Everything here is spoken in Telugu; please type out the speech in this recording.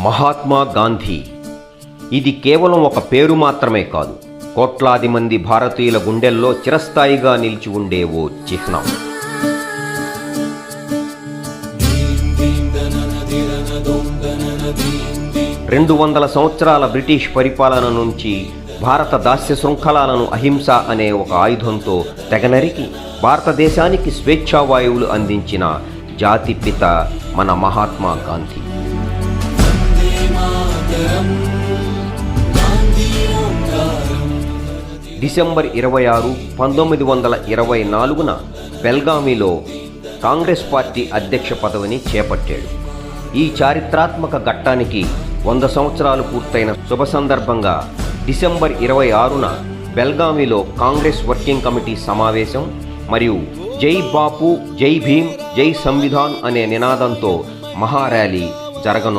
మహాత్మా గాంధీ. ఇది కేవలం ఒక పేరు మాత్రమే కాదు, కోట్లాది మంది భారతీయుల గుండెల్లో చిరస్థాయిగా నిలిచి ఉండే ఓ చిహ్నం. రెండు 200 సంవత్సరాల బ్రిటిష్ పరిపాలన నుంచి భారత దాస్య శృంఖలాలను అహింస అనే ఒక ఆయుధంతో తెగనరికి భారతదేశానికి స్వేచ్ఛావాయువులు అందించిన జాతిపిత మన మహాత్మా గాంధీ. డిసెంబర్ 26, 1924న బెల్గామీలో కాంగ్రెస్ పార్టీ అధ్యక్ష పదవిని చేపట్టాడు. ఈ చారిత్రాత్మక ఘట్టానికి 100 సంవత్సరాలు పూర్తయిన శుభ సందర్భంగా డిసెంబర్ 26న బెల్గామీలో కాంగ్రెస్ వర్కింగ్ కమిటీ సమావేశం మరియు జై బాపు, జై భీమ్, జై సంవిధాన్ అనే నినాదంతో మహార్యాలీ జరగను.